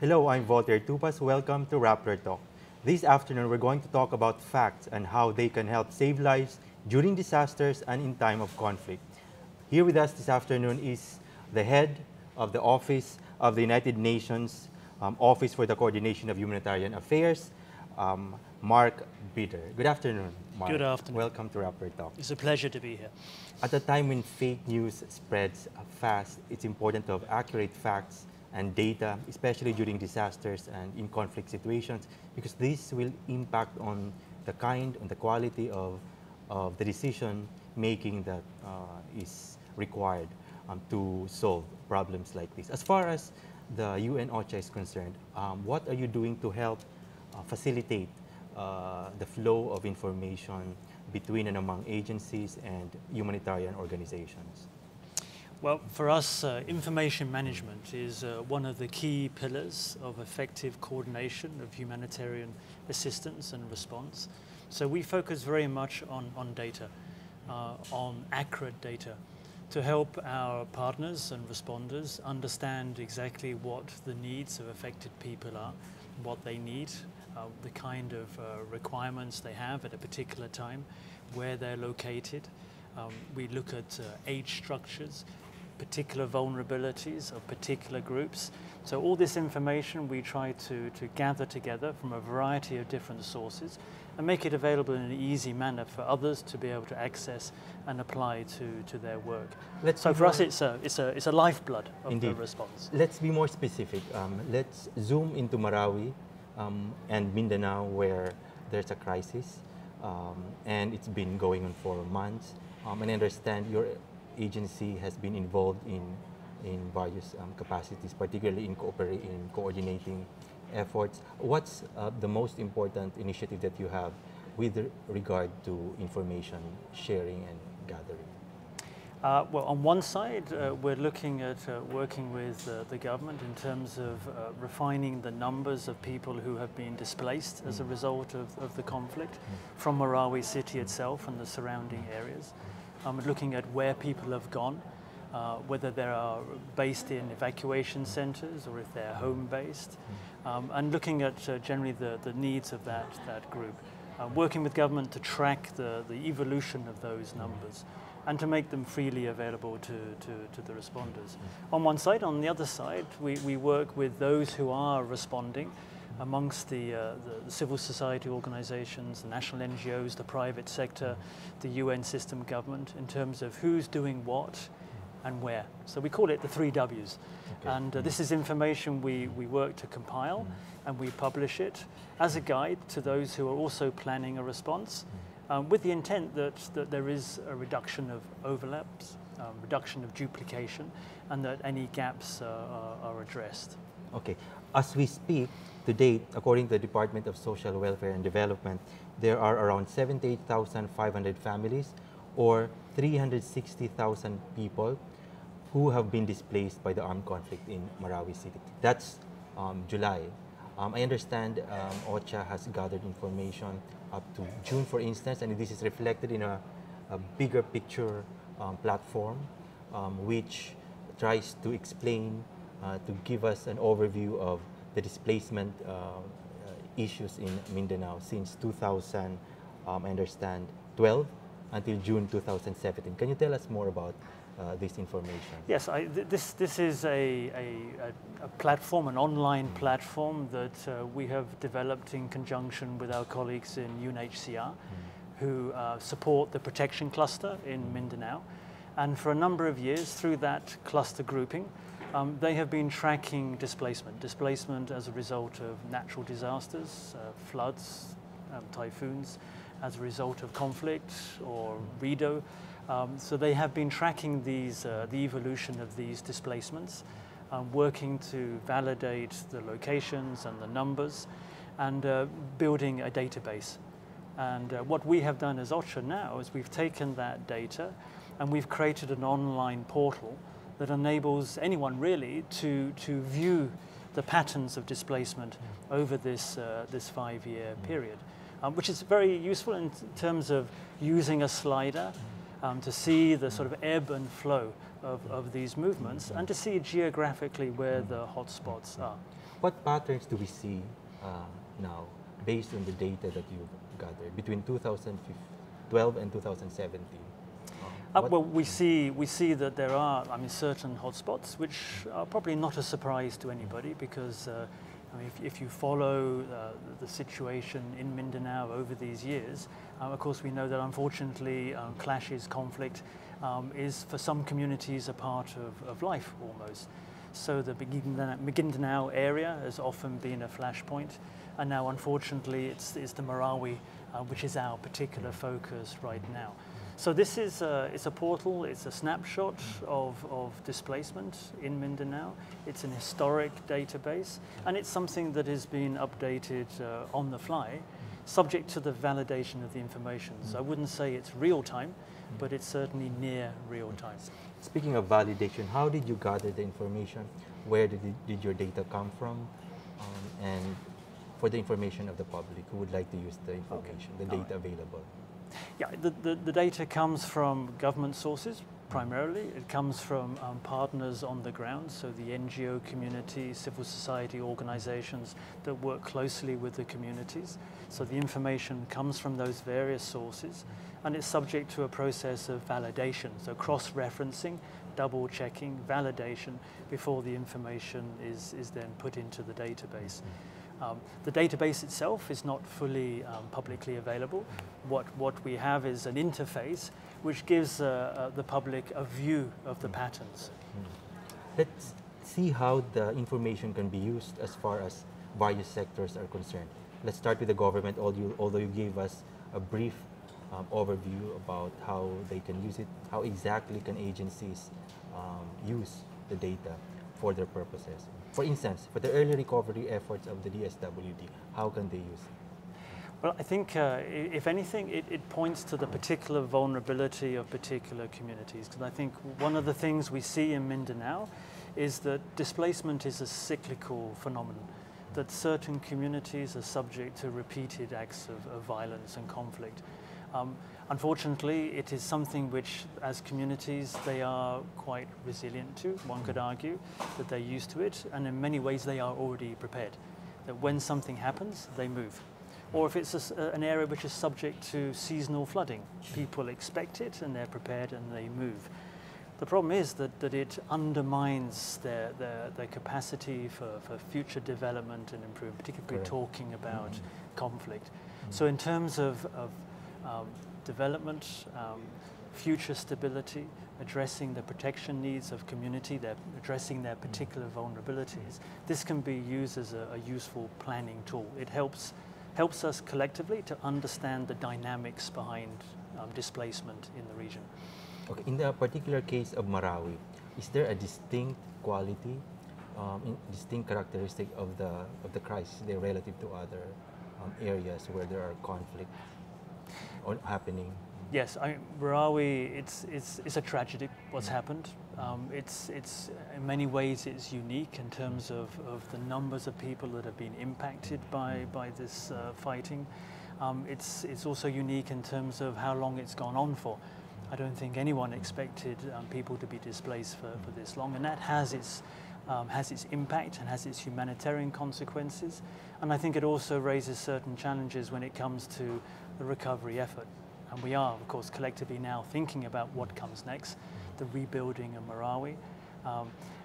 Hello, I'm Voltaire Tupas. Welcome to Rappler Talk. This afternoon, we're going to talk about facts and how they can help save lives during disasters and in time of conflict. Here with us this afternoon is the head of the Office of the United Nations Office for the Coordination of Humanitarian Affairs, Mark Bitter. Good afternoon, Mark. Good afternoon. Welcome to Rappler Talk. It's a pleasure to be here. At a time when fake news spreads fast, it's important to have accurate facts and data, especially during disasters and in conflict situations, because this will impact on the kind and the quality of the decision making that is required to solve problems like this. As far as the UN OCHA is concerned, what are you doing to help facilitate the flow of information between and among agencies and humanitarian organizations? Well, for us, information management is one of the key pillars of effective coordination of humanitarian assistance and response. So we focus very much on data, on accurate data, to help our partners and responders understand exactly what the needs of affected people are, what they need, the kind of requirements they have at a particular time, where they're located. We look at age structures, particular vulnerabilities of particular groups. So all this information we try to gather together from a variety of different sources and make it available in an easy manner for others to be able to access and apply to their work. So for us, it's a lifeblood of the response. Let's be more specific. Let's zoom into Marawi and Mindanao, where there's a crisis, and it's been going on for months. And I understand your agency has been involved in various capacities, particularly in coordinating efforts. What's the most important initiative that you have with regard to information sharing and gathering? Well, on one side, we're looking at working with the government in terms of refining the numbers of people who have been displaced as a result of the conflict from Marawi city itself and the surrounding areas. Looking at where people have gone, whether they are based in evacuation centers or if they're home-based, and looking at generally the needs of that group. Working with government to track the evolution of those numbers and to make them freely available to the responders. On one side. On the other side, we work with those who are responding amongst the civil society organizations, the national NGOs, the private sector, the UN system government, in terms of who's doing what and where. So we call it the 3 Ws. Okay. And this is information we work to compile and we publish it as a guide to those who are also planning a response, with the intent that there is a reduction of overlaps, reduction of duplication, and that any gaps are addressed. Okay. As we speak, to date, according to the Department of Social Welfare and Development, there are around 78,500 families or 360,000 people who have been displaced by the armed conflict in Marawi City. That's July. I understand OCHA has gathered information up to June, for instance, and this is reflected in a bigger picture platform, which tries to explain, to give us an overview of the displacement issues in Mindanao since 2000, I understand, 12 until June 2017. Can you tell us more about this information? Yes, this is a platform, an online platform that we have developed in conjunction with our colleagues in UNHCR, who support the protection cluster in Mindanao. And for a number of years, through that cluster grouping, they have been tracking displacement as a result of natural disasters, floods, typhoons, as a result of conflict or REDO. So they have been tracking the evolution of these displacements, working to validate the locations and the numbers, and building a database. And what we have done as OCHA now is we've taken that data and we've created an online portal that enables anyone really to view the patterns of displacement over this 5-year period, which is very useful in terms of using a slider to see the sort of ebb and flow of these movements, and to see geographically where the hotspots are. What patterns do we see now based on the data that you've gathered between 2012 and 2017? Well, we see that there are, I mean, certain hotspots which are probably not a surprise to anybody, because I mean, if you follow the situation in Mindanao over these years, of course we know that unfortunately clashes, conflict is for some communities a part of life almost. So the Maguindanao area has often been a flashpoint, and now unfortunately it's the Marawi which is our particular focus right now. So this is it's a portal, it's a snapshot of displacement in Mindanao. It's an historic database, and it's something that has been updated on the fly, subject to the validation of the information. So I wouldn't say it's real time, but it's certainly near real time. Speaking of validation, how did you gather the information? Where did your data come from? And for the information of the public who would like to use the information, the data available. Yeah, the data comes from government sources primarily. It comes from partners on the ground, so the NGO community, civil society organizations that work closely with the communities. So the information comes from those various sources, and it's subject to a process of validation, so cross-referencing, double-checking, validation before the information is then put into the database. The database itself is not fully publicly available. What we have is an interface which gives the public a view of the patterns. Let's see how the information can be used as far as various sectors are concerned. Let's start with the government, although you gave us a brief overview about how they can use it. How exactly can agencies use the data for their purposes? For instance, for the early recovery efforts of the DSWD, how can they use it? Well, I think, if anything, it points to the particular vulnerability of particular communities. Because I think one of the things we see in Mindanao is that displacement is a cyclical phenomenon, that certain communities are subject to repeated acts of violence and conflict. Unfortunately, it is something which, as communities, they are quite resilient to. One could argue that they're used to it, and in many ways they are already prepared. That when something happens, they move. Or if it's an area which is subject to seasonal flooding, people expect it and they're prepared and they move. The problem is that it undermines their capacity for future development and improvement, particularly talking about conflict. So in terms of development, future stability, addressing the protection needs of community, addressing their particular vulnerabilities, this can be used as a useful planning tool. It helps us collectively to understand the dynamics behind displacement in the region. Okay. In the particular case of Marawi, is there a distinct quality, distinct characteristic of the crisis there relative to other areas where there are conflicts happening? Yes, Marawi, it's a tragedy what's happened. It's in many ways it's unique in terms of the numbers of people that have been impacted by this fighting. It's also unique in terms of how long it's gone on for. I don't think anyone expected people to be displaced for this long, and that has its impact and has its humanitarian consequences. And I think it also raises certain challenges when it comes to the recovery effort. And we are, of course, collectively now thinking about what comes next, the rebuilding of Marawi.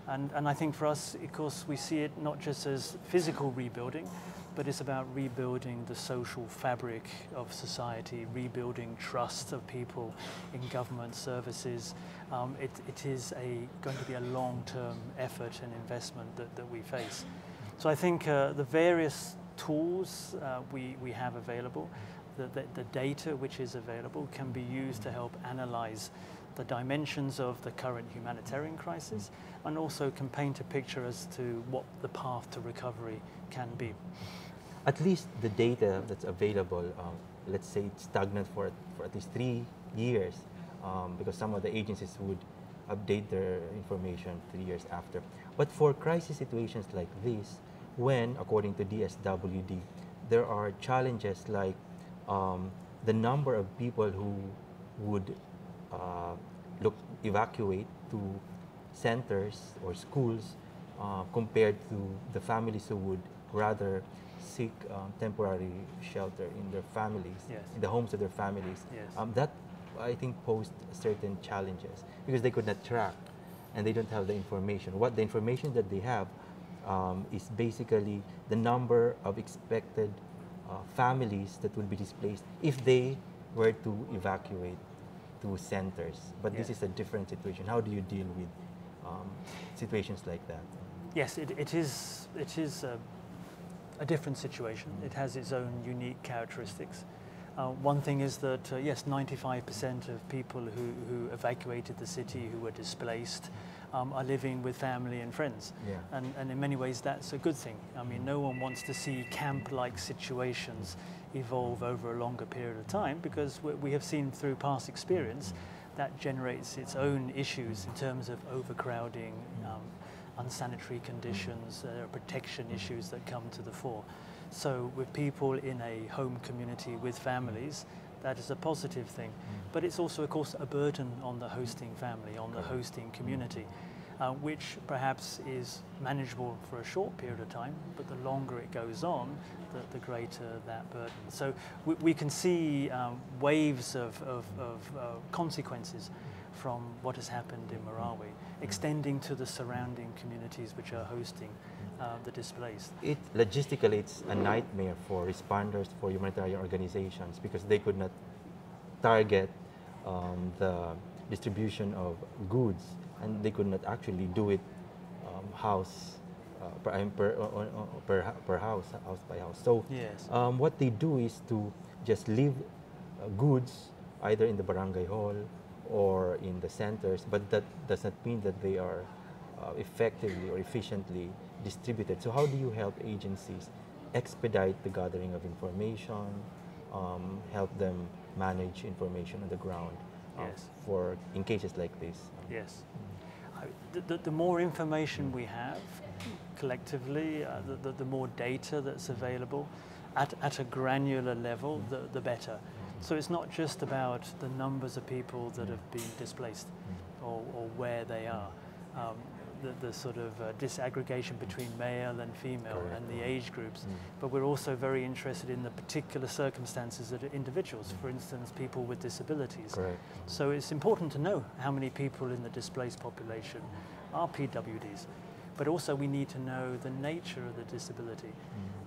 And I think for us, of course, we see it not just as physical rebuilding, but it's about rebuilding the social fabric of society, rebuilding trust of people in government services. It is going to be a long-term effort and investment that we face. So I think the various tools we have available, the data which is available can be used to help analyze the dimensions of the current humanitarian crisis, and also can paint a picture as to what the path to recovery can be. At least the data that's available, let's say it's stagnant for at least 3 years, because some of the agencies would update their information 3 years after. But for crisis situations like this, when, according to DSWD, there are challenges like the number of people who would uh, evacuate to centers or schools compared to the families who would rather seek temporary shelter in their families, Yes. in the homes of their families. Yes. That, I think, posed certain challenges because they could not track and they don't have the information. What the information that they have is basically the number of expected families that will be displaced if they were to evacuate to centers. But this Yes. is a different situation. How do you deal with situations like that? Yes, it is a different situation. It has its own unique characteristics. One thing is that, yes, 95% of people who evacuated the city, who were displaced, are living with family and friends. Yeah. And in many ways, that's a good thing. I mean, no one wants to see camp-like situations evolve over a longer period of time, because we have seen through past experience that generates its own issues in terms of overcrowding, unsanitary conditions, there are protection issues that come to the fore. So with people in a home community with families, that is a positive thing. But it's also, of course, a burden on the hosting family, on the hosting community, which perhaps is manageable for a short period of time, but the longer it goes on, the greater that burden. So we can see waves of consequences from what has happened in Marawi, extending to the surrounding communities which are hosting the displaced. Logistically, it's a nightmare for responders, for humanitarian organizations, because they could not target the distribution of goods, and they could not actually do it house per house by house. So Yes. what they do is to just leave goods either in the barangay hall or in the centers, but that does not mean that they are effectively or efficiently distributed. So how do you help agencies expedite the gathering of information, help them manage information on the ground Yes. for in cases like this? Yes. The more information we have collectively, the more data that's available at a granular level, the better. So it's not just about the numbers of people that have been displaced or where they are. The sort of disaggregation between male and female and the age groups, but we're also very interested in the particular circumstances of individuals, for instance, people with disabilities. Correct. So it's important to know how many people in the displaced population are PWDs, but also we need to know the nature of the disability.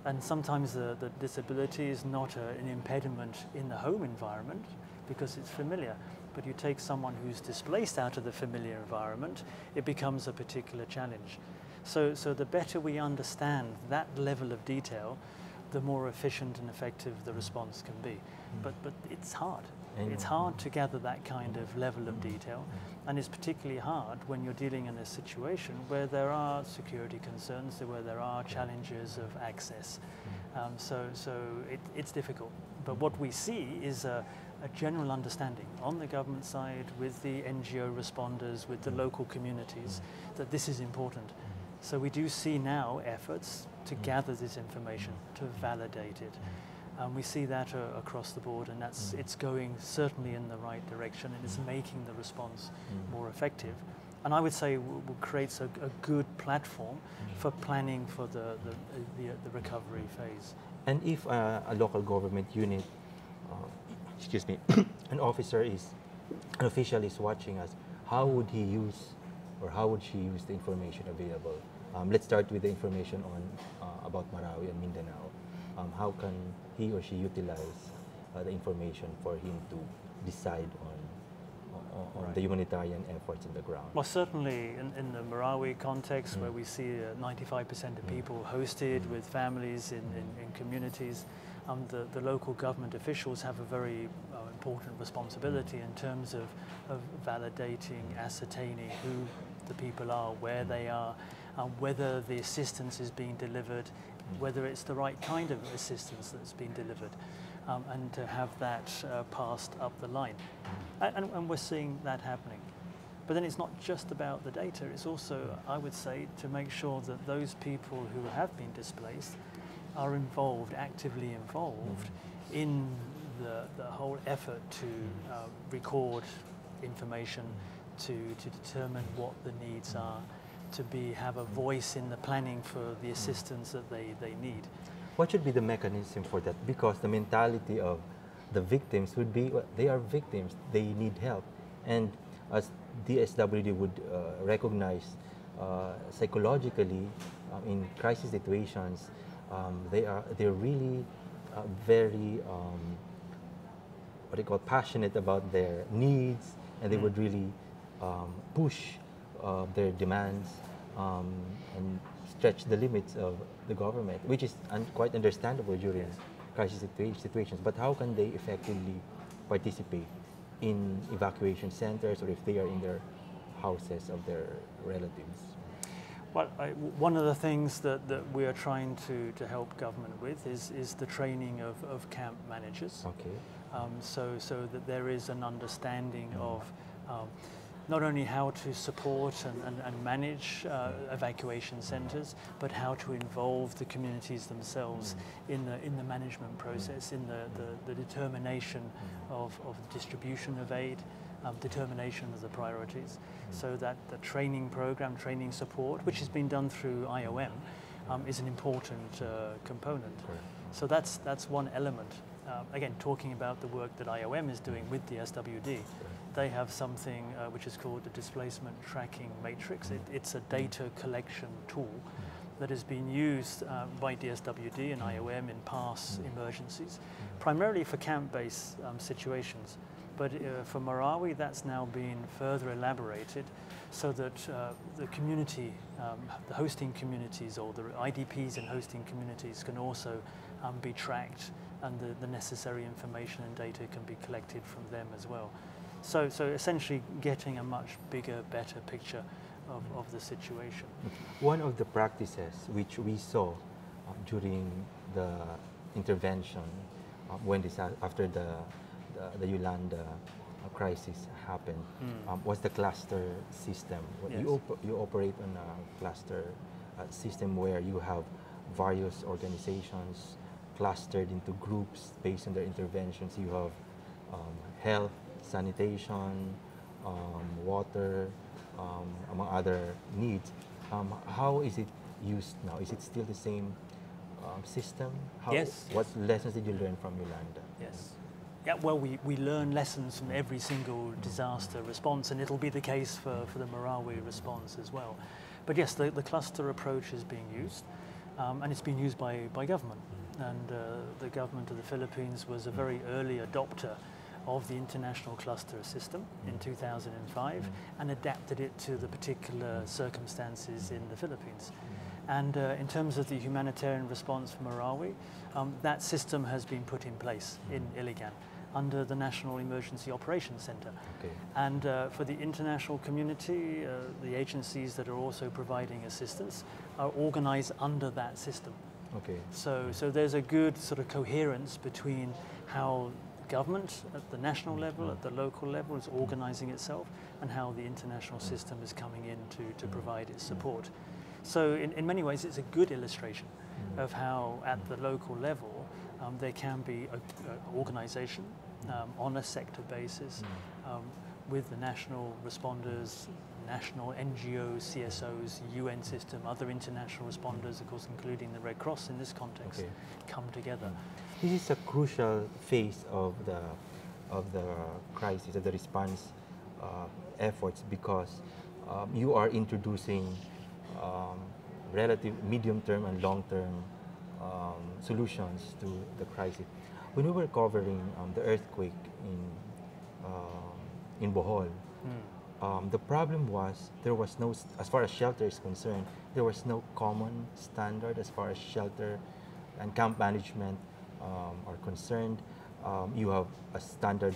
And sometimes the disability is not an impediment in the home environment because it's familiar. But you take someone who's displaced out of the familiar environment, it becomes a particular challenge. So the better we understand that level of detail, the more efficient and effective the response can be. But it's hard. It's hard to gather that kind of level of detail, and it's particularly hard when you're dealing in a situation where there are security concerns, where there are challenges of access. So it's difficult. But what we see is a general understanding on the government side, with the NGO responders, with the local communities, that this is important. So we do see now efforts to gather this information, to validate it. We see that across the board, and it's going certainly in the right direction, and it's making the response more effective. And I would say creates a good platform for planning for the recovery phase. And if a local government unit, excuse me, an official is watching us, how would he use or how would she use the information available? Let's start with the information on about Marawi and Mindanao. How can he or she utilize the information for him to decide on the humanitarian efforts on the ground? Well, certainly in the Marawi context, where we see 95% of people hosted with families in communities, the local government officials have a very important responsibility in terms of validating, ascertaining who the people are, where they are, whether the assistance is being delivered, whether it's the right kind of assistance that's being delivered, and to have that passed up the line. And we're seeing that happening. But then it's not just about the data, it's also, I would say, to make sure that those people who have been displaced are involved, actively involved in the whole effort to record information to determine what the needs are, to have a voice in the planning for the assistance that they need. What should be the mechanism for that? Because the mentality of the victims would be, well, they are victims, they need help. And as DSWD would recognize psychologically in crisis situations, they're really very what do you call, passionate about their needs, and they would really push their demands and stretch the limits of the government, which is quite understandable during crisis situations. But how can they effectively participate in evacuation centers, or if they are in their houses of their relatives? Well, one of the things that we are trying to help government with is the training of camp managers. Okay. So that there is an understanding of not only how to support and manage evacuation centers, but how to involve the communities themselves in the management process, in the determination of the distribution of aid, determination of the priorities. So that the training program, training support, which has been done through IOM, is an important component. So that's one element. Again, talking about the work that IOM is doing with the SWD, they have something which is called the Displacement Tracking Matrix. It's a data collection tool that has been used by DSWD and IOM in past emergencies, primarily for camp-based situations. But for Marawi, that's now been further elaborated so that the community, the hosting communities, or the IDPs and hosting communities can also be tracked, and the necessary information and data can be collected from them as well. So essentially getting a much bigger, better picture of the situation. One of the practices which we saw during the intervention after the Yolanda crisis happened was the cluster system. Yes. You operate on a cluster system where you have various organizations clustered into groups based on their interventions. You have health, sanitation, water, among other needs. How is it used now? Is it still the same system? Yes. What lessons did you learn from Yolanda? Yes. Yeah, well, we learn lessons from every single disaster response, and it'll be the case for the Marawi response as well. But yes, the cluster approach is being used, and it's been used by government. And the government of the Philippines was a very early adopter of the international cluster system in 2005 and adapted it to the particular circumstances in the Philippines. And in terms of the humanitarian response for Marawi, that system has been put in place in Iligan under the National Emergency Operations Center. Okay. And for the international community, the agencies that are also providing assistance are organized under that system. Okay. So there's a good sort of coherence between how government at the national level, at the local level is organizing itself, and how the international system is coming in to provide its support. So in many ways it's a good illustration of how at the local level there can be organization on a sector basis with the national responders, national NGOs, CSOs, UN system, other international responders, of course, including the Red Cross in this context, come together. This is a crucial phase of the crisis, of the response efforts, because you are introducing relative medium-term and long-term solutions to the crisis. When we were covering the earthquake in Bohol, the problem was there was no, as far as shelter is concerned, there was no common standard as far as shelter and camp management are concerned. You have a standard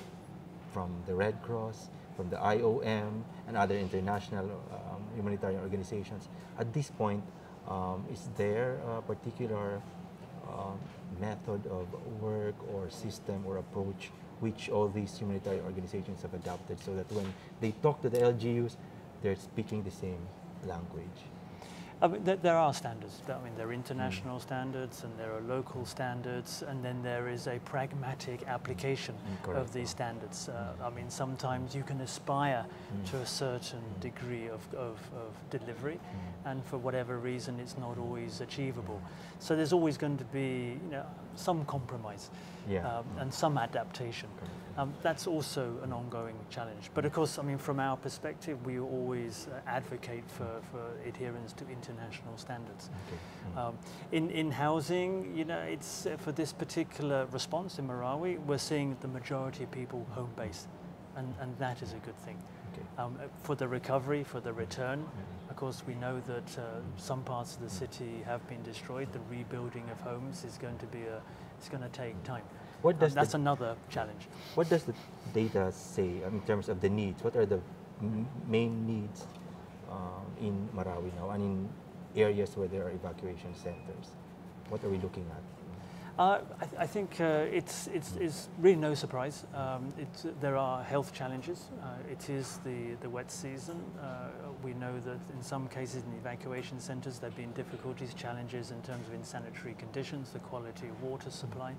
from the Red Cross, from the IOM, and other international humanitarian organizations. At this point, is there a particular method of work or system or approach which all these humanitarian organizations have adopted, so that when they talk to the LGUs, they're speaking the same language? I mean, there are standards. I mean, there are international standards and there are local standards, and then there is a pragmatic application of these standards. I mean, sometimes you can aspire to a certain degree of delivery, and for whatever reason, it's not always achievable. So there's always going to be, some compromise and some adaptation. That's also an ongoing challenge. But of course, I mean, from our perspective, we always advocate for adherence to international standards. In housing, it's for this particular response in Marawi, we're seeing the majority of people home-based, and that is a good thing. For the recovery, for the return, of course, we know that some parts of the city have been destroyed. The rebuilding of homes is going to be it's going to take time. That's another challenge. What does the data say in terms of the needs? What are the main needs in Marawi now and in areas where there are evacuation centers? What are we looking at? I think it's really no surprise. There are health challenges. It is the wet season. We know that in some cases in the evacuation centers there have been difficulties, challenges in terms of insanitary conditions, the quality of water supply.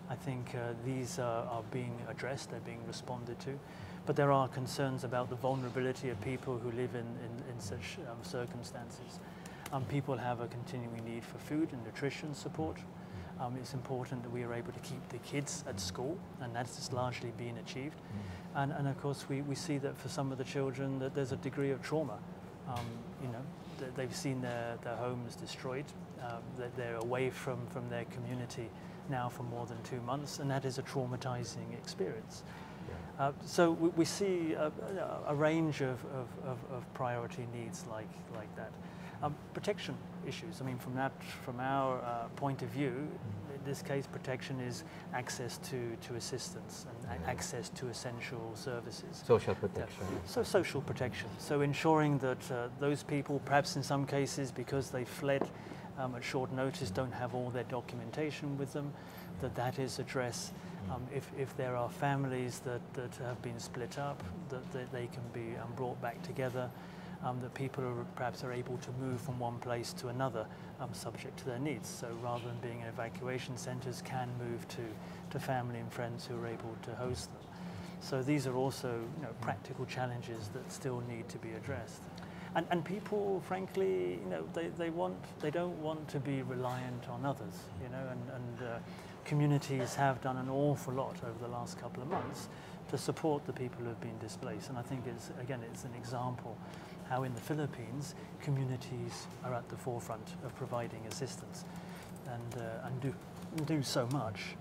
I think these are being addressed, they're being responded to. But there are concerns about the vulnerability of people who live in such circumstances. People have a continuing need for food and nutrition support. It's important that we are able to keep the kids at school, and that's largely been achieved. And of course, we see that for some of the children that there's a degree of trauma. They've seen their homes destroyed, that they're away from their community now for more than 2 months, and that is a traumatizing experience. So we see a range of priority needs like that. Protection issues. I mean, from our point of view, in this case, protection is access to assistance and access to essential services. Social protection. So social protection. So ensuring that those people, perhaps in some cases because they fled at short notice, don't have all their documentation with them, that is addressed. If there are families that have been split up, that they can be brought back together. That people perhaps are able to move from one place to another, subject to their needs. So rather than being in evacuation centres, can move to family and friends who are able to host them. So these are also practical challenges that still need to be addressed. And people, frankly, they don't want to be reliant on others, and communities have done an awful lot over the last couple of months to support the people who have been displaced. And I think it's an example how in the Philippines, communities are at the forefront of providing assistance and do so much.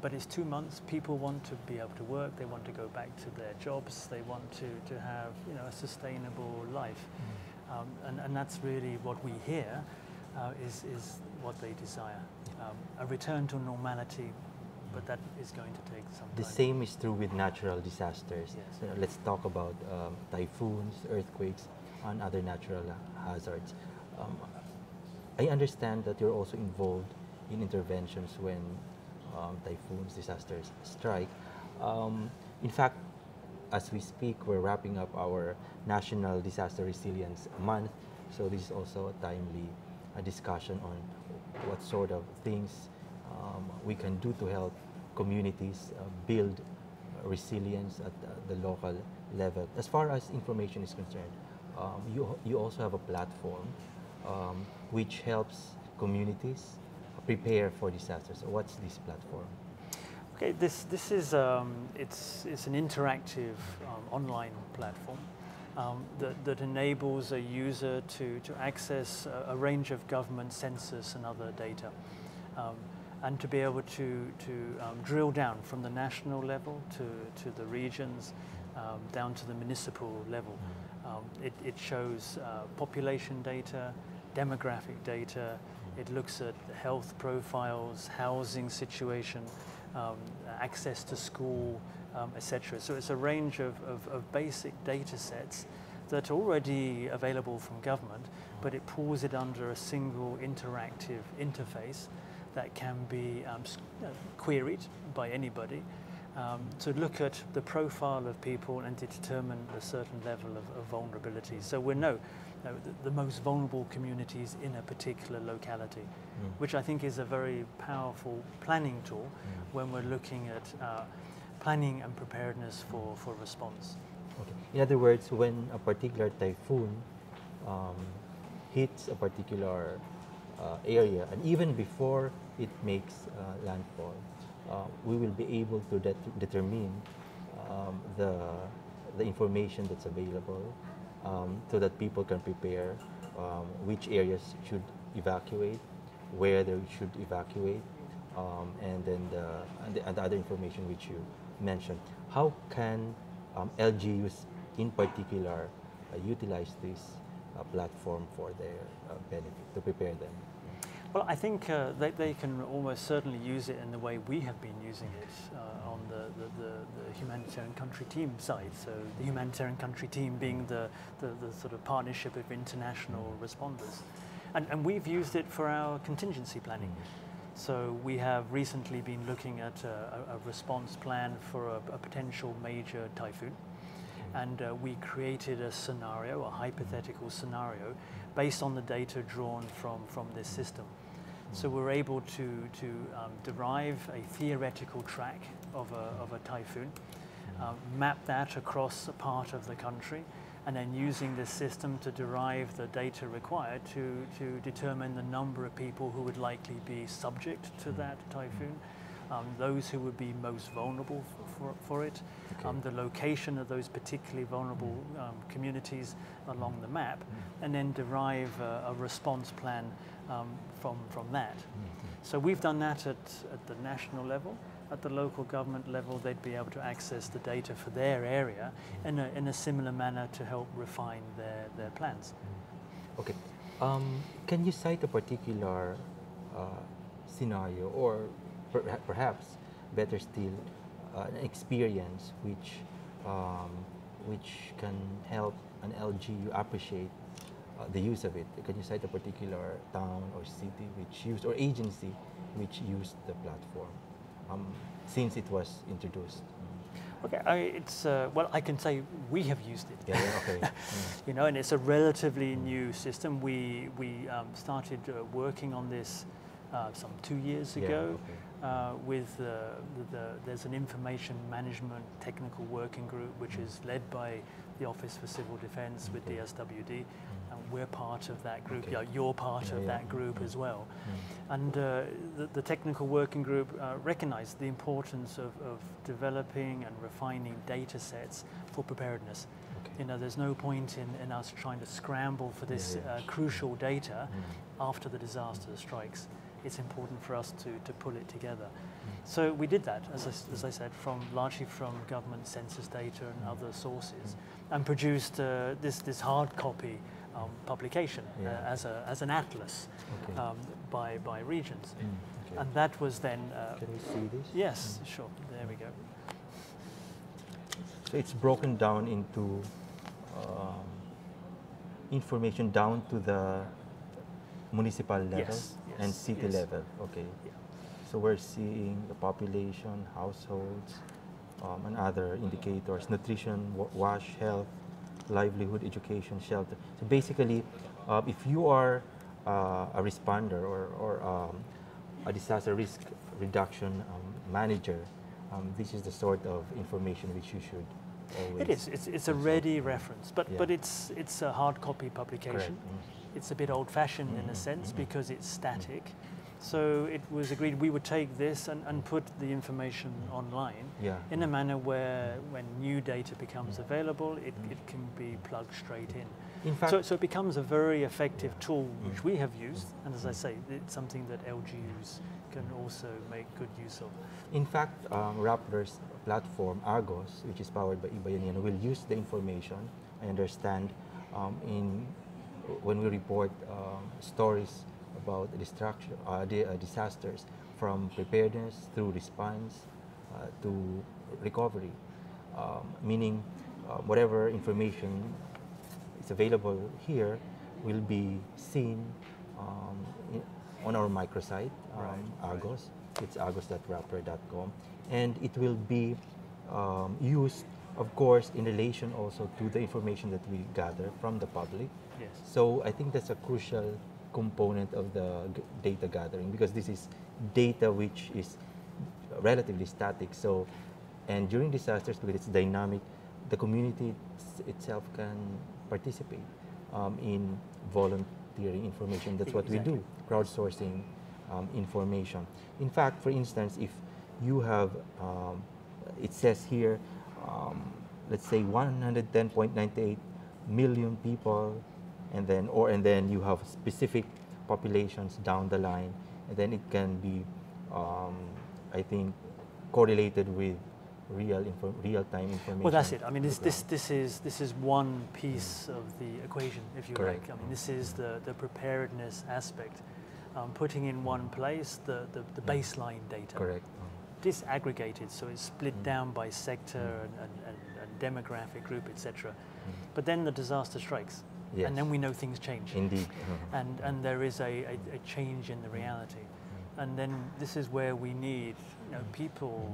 But it's 2 months, people want to be able to work, they want to go back to their jobs, they want to have a sustainable life. And that's really what we hear is what they desire. A return to normality, but that is going to take some time. The same is true with natural disasters. Yes. Let's talk about typhoons, earthquakes, and other natural hazards. I understand that you're also involved in interventions when typhoons, disasters strike. In fact, as we speak, we're wrapping up our National Disaster Resilience Month, so this is also a timely discussion on what sort of things we can do to help communities build resilience at the local level. As far as information is concerned, you also have a platform which helps communities prepare for disasters. So what's this platform? Okay, this is it's an interactive online platform that enables a user to access a range of government census and other data. And to be able to drill down from the national level to the regions, down to the municipal level. It shows population data, demographic data, it looks at health profiles, housing situation, access to school, etc. So it's a range of basic data sets that are already available from government, but it pulls it under a single interactive interface that can be queried by anybody to look at the profile of people and to determine a certain level of vulnerability. So we know the most vulnerable communities in a particular locality, which I think is a very powerful planning tool when we're looking at planning and preparedness for response. Okay. In other words, when a particular typhoon hits a particular area, and even before it makes landfall, we will be able to determine the information that's available so that people can prepare which areas should evacuate, where they should evacuate, and then the other information which you mentioned. How can LGUs in particular utilize this platform for their benefit, to prepare them? Well, I think they can almost certainly use it in the way we have been using it on the humanitarian country team side. So the humanitarian country team being the sort of partnership of international responders. And we've used it for our contingency planning. So we have recently been looking at a response plan for a potential major typhoon. And we created a scenario, a hypothetical scenario, based on the data drawn from this system. So we're able to derive a theoretical track of a typhoon, map that across a part of the country, and then using this system to derive the data required to determine the number of people who would likely be subject to that typhoon, those who would be most vulnerable for it, the location of those particularly vulnerable communities along the map, and then derive a response plan from that. So we've done that at the national level. At the local government level, they'd be able to access the data for their area in a similar manner to help refine their plans. Okay. Can you cite a particular scenario, or perhaps better still, an experience which can help an LGU appreciate the use of it? Can you cite a particular town or city which used, or agency which used the platform since it was introduced? Okay, well, I can say we have used it. Yeah, okay. You know, and it's a relatively new system. We started working on this some 2 years ago. With there's an information management technical working group which is led by the Office for Civil Defence with DSWD, and we're part of that group. Yeah, you're part of that group as well. And the technical working group recognized the importance of developing and refining data sets for preparedness. You know, there's no point in us trying to scramble for this crucial data after the disaster strikes. It's important for us to pull it together. So we did that, as I said, largely from government census data and other sources, and produced this hard copy publication as an atlas by regions. And that was then... Can we see this? Yes, sure. There we go. So it's broken down into information down to the municipal level and city level. Okay. Yeah. So we're seeing the population, households, and other indicators: nutrition, wash, health, livelihood, education, shelter. So basically, if you are a responder or a disaster risk reduction manager, this is the sort of information which you should always... It is. It's a ready reference, but it's a hard copy publication. It's a bit old-fashioned in a sense because it's static. So it was agreed we would take this and put the information online in a manner where when new data becomes available, it can be plugged straight in. In fact, so it becomes a very effective tool which we have used, and as I say, it's something that LGUs can also make good use of. In fact, Rappler's platform, Argos, which is powered by Ibayanihan, will use the information, I understand, when we report stories about disasters, from preparedness through response to recovery, meaning whatever information is available here will be seen on our microsite, Argos, It's agos.rappler.com, and it will be used, of course, in relation also to the information that we gather from the public. Yes. So I think that's a crucial component of the data gathering, because this is data which is relatively static. So, and during disasters, because it's dynamic, the community itself can participate in volunteering information. That's what we do, crowdsourcing information. In fact, for instance, if you have, it says here, let's say 110.98 million people, and then you have specific populations down the line, and then it can be, I think, correlated with real-time information. Well, that's it. I mean, this is one piece of the equation, if you Correct. like. I mean, this is the preparedness aspect, putting in one place the baseline data. Correct. Disaggregated, so it's split down by sector and demographic group, etc. But then the disaster strikes, Yes. and then we know things change. Indeed. And there is a change in the reality. And then this is where we need, people,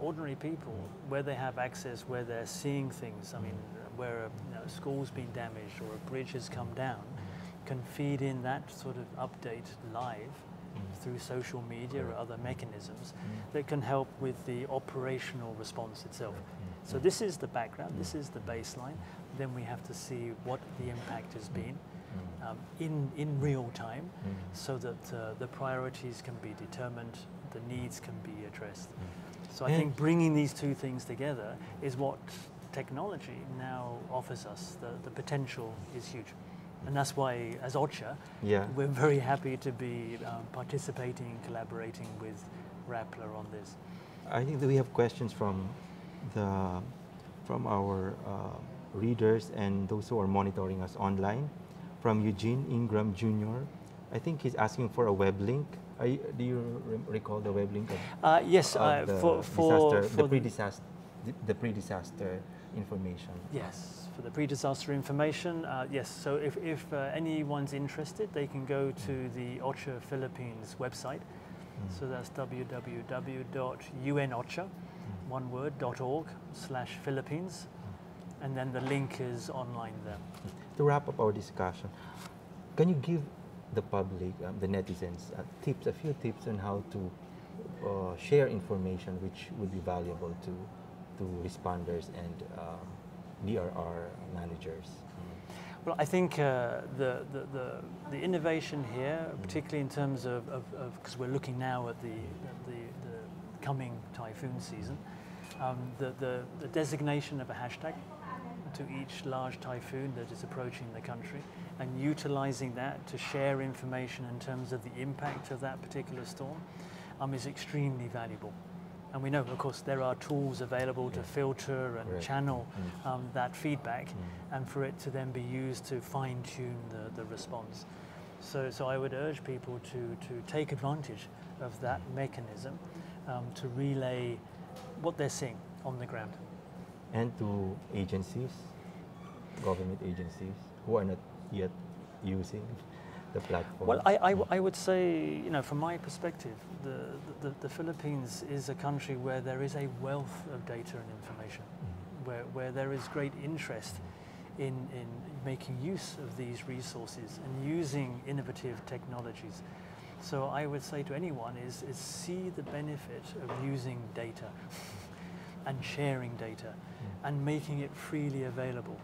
ordinary people, where they have access, where they're seeing things. I mean, where a school's been damaged or a bridge has come down, can feed in that sort of update live through social media or other mechanisms that can help with the operational response itself. So this is the background, this is the baseline. Then we have to see what the impact has been in real time, so that the priorities can be determined, the needs can be addressed. So I think bringing these two things together is what technology now offers us. The potential is huge. And that's why, as OCHA, we're very happy to be participating, collaborating with Rappler on this. I think that we have questions from our readers and those who are monitoring us online. From Eugene Ingram Jr. I think he's asking for a web link. Do you recall the web link? Yes, the pre-disaster information. Yes, for the pre-disaster information, yes. So if anyone's interested, they can go to the OCHA Philippines website. So that's www.unocha.org/Philippines, and then the link is online there. To wrap up our discussion, can you give the public, the netizens, a few tips on how to share information which would be valuable to responders and DRR managers? Well, I think the innovation here, particularly in terms of because we're looking now at the coming typhoon season, the designation of a hashtag to each large typhoon that is approaching the country, and utilizing that to share information in terms of the impact of that particular storm is extremely valuable. And we know, of course, there are tools available to filter and channel that feedback, and for it to then be used to fine-tune the response. So I would urge people to take advantage of that mechanism to relay what they're seeing on the ground. And to agencies, government agencies, who are not yet using the platform? Well, I would say, from my perspective, the Philippines is a country where there is a wealth of data and information, where there is great interest in making use of these resources and using innovative technologies. So I would say to anyone is see the benefit of using data and sharing data and making it freely available.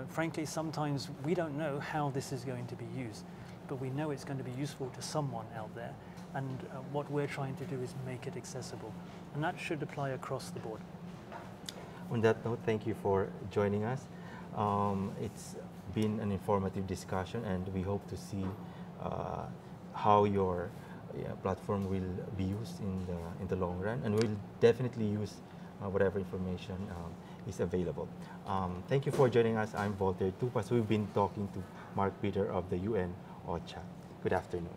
Frankly, sometimes we don't know how this is going to be used, but we know it's going to be useful to someone out there, and what we're trying to do is make it accessible, and that should apply across the board. On that note, thank you for joining us. It's been an informative discussion, and we hope to see how your platform will be used in the long run, and we'll definitely use whatever information is available. Thank you for joining us. I'm Voltaire Tupas. We've been talking to Mark Peter of the UN OCHA. Good afternoon.